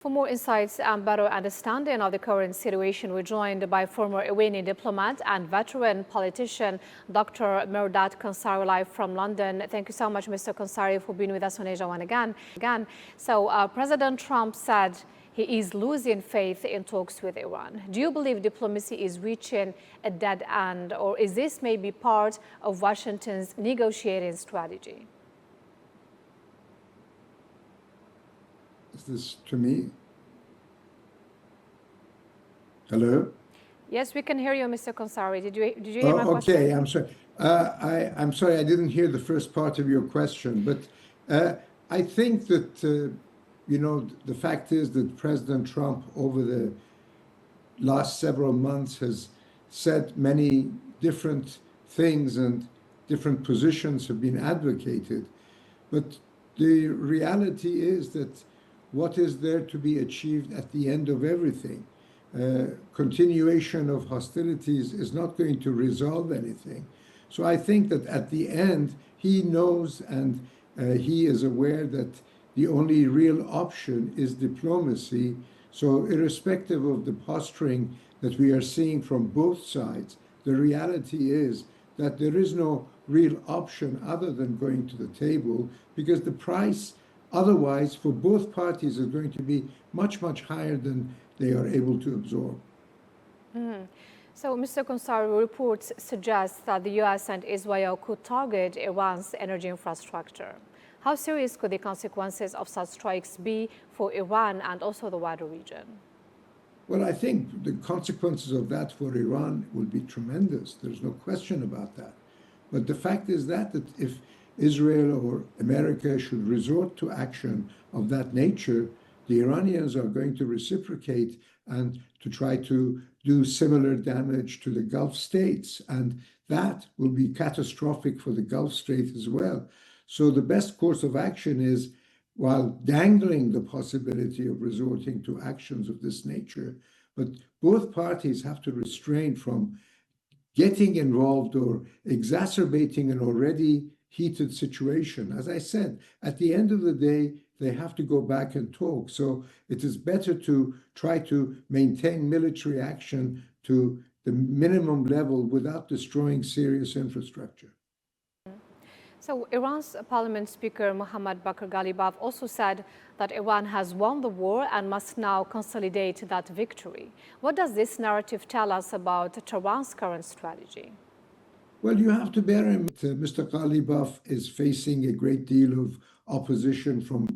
For more insights and better understanding of the current situation, we're joined by former Iranian diplomat and veteran politician, Dr. Mehrdad Khonsari, live from London. Thank you so much, Mr. Khonsari, for being with us on Asia One again. So President Trump said he is losing faith in talks with Iran. Do you believe diplomacy is reaching a dead end, or is this maybe part of Washington's negotiating strategy? Is this to me? Hello? Yes, we can hear you, Mr. Khonsari. Did you hear my question? Okay, I'm sorry. I'm sorry, I didn't hear the first part of your question, but I think that, the fact is that President Trump over the last several months has said many different things and different positions have been advocated. But the reality is that what is there to be achieved at the end of everything? Continuation of hostilities is not going to resolve anything. So I think that at the end, he knows and he is aware that the only real option is diplomacy. So irrespective of the posturing that we are seeing from both sides, the reality is that there is no real option other than going to the table, because the price otherwise for both parties is going to be much, much higher than they are able to absorb. So, Mr. Khonsari, reports suggest that the U.S. and Israel could target Iran's energy infrastructure. How serious could the consequences of such strikes be for Iran and also the wider region? Well, I think the consequences of that for Iran will be tremendous. There's no question about that. But the fact is that if Israel or America should resort to action of that nature, the Iranians are going to reciprocate and to try to do similar damage to the Gulf states. And that will be catastrophic for the Gulf states as well. So the best course of action is, while dangling the possibility of resorting to actions of this nature, but both parties have to restrain from getting involved or exacerbating an already heated situation. As I said, at the end of the day, they have to go back and talk. So it is better to try to maintain military action to the minimum level without destroying serious infrastructure. So Iran's parliament speaker, Mohammad Bakr Ghalibaf, also said that Iran has won the war and must now consolidate that victory. What does this narrative tell us about Tehran's current strategy? Well, you have to bear in mind that Mr. Ghalibaf is facing a great deal of opposition from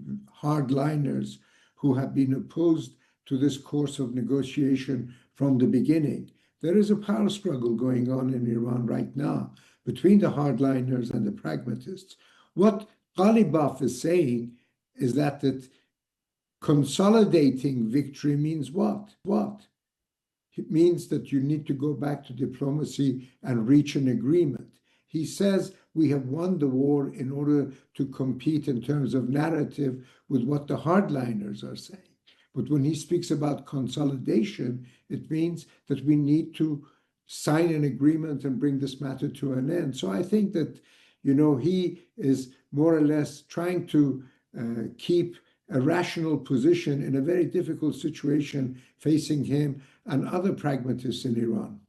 hardliners who have been opposed to this course of negotiation from the beginning. There is a power struggle going on in Iran right now between the hardliners and the pragmatists. What Ghalibaf is saying is that consolidating victory means what? It means that you need to go back to diplomacy and reach an agreement. He says we have won the war in order to compete in terms of narrative with what the hardliners are saying. But when he speaks about consolidation, it means that we need to sign an agreement and bring this matter to an end. So I think that, he is more or less trying to keep a rational position in a very difficult situation facing him and other pragmatists in Iran.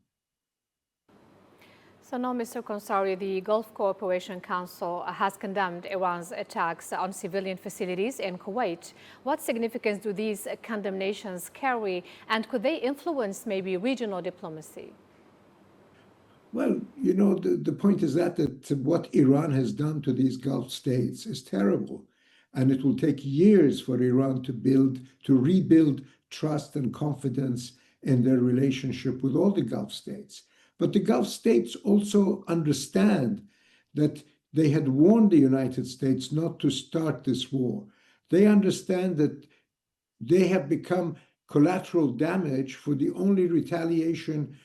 So now, Mr. Khonsari, the Gulf Cooperation Council has condemned Iran's attacks on civilian facilities in Kuwait. What significance do these condemnations carry, and could they influence maybe regional diplomacy? Well, the point is that what Iran has done to these Gulf states is terrible. And it will take years for Iran to rebuild trust and confidence in their relationship with all the Gulf states. But the Gulf states also understand that they had warned the United States not to start this war. They understand that they have become collateral damage for the only retaliation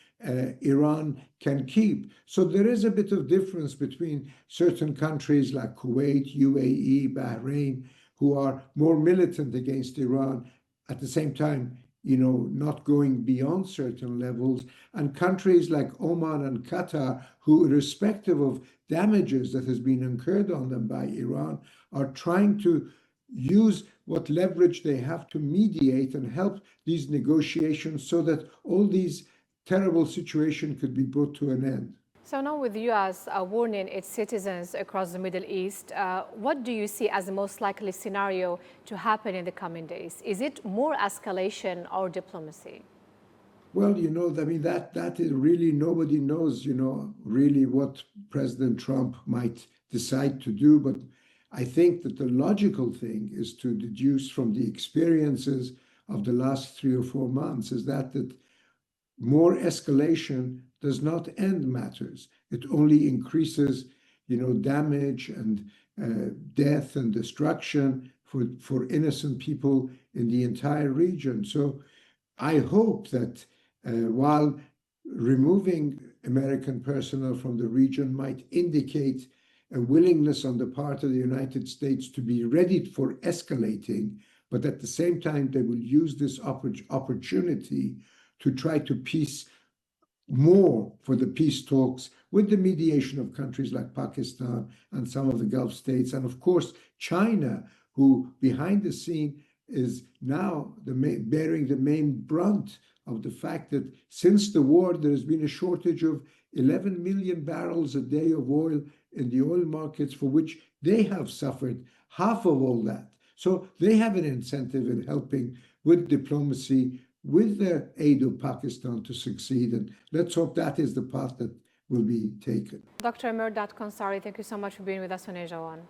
Iran can keep. So there is a bit of difference between certain countries like Kuwait, UAE, Bahrain, who are more militant against Iran, at the same time, not going beyond certain levels, and countries like Oman and Qatar, who, irrespective of damages that has been incurred on them by Iran, are trying to use what leverage they have to mediate and help these negotiations so that all these terrible situations could be brought to an end. So now with the U.S. Warning its citizens across the Middle East, what do you see as the most likely scenario to happen in the coming days? Is it more escalation or diplomacy? Well, I mean, that is really, nobody knows, really what President Trump might decide to do. But I think that the logical thing is to deduce from the experiences of the last 3 or 4 months is that more escalation does not end matters. It only increases, damage and death and destruction for innocent people in the entire region. So I hope that while removing American personnel from the region might indicate a willingness on the part of the United States to be ready for escalating, but at the same time, they will use this opportunity to try to peace more for the peace talks with the mediation of countries like Pakistan and some of the Gulf states. And of course, China, who behind the scene is now bearing the main brunt of the fact that since the war, there has been a shortage of 11 million barrels a day of oil in the oil markets, for which they have suffered half of all that. So they have an incentive in helping with diplomacy, with the aid of Pakistan to succeed. And let's hope that is the path that will be taken. Dr. Mehrdad Khonsari, thank you so much for being with us on Asia One.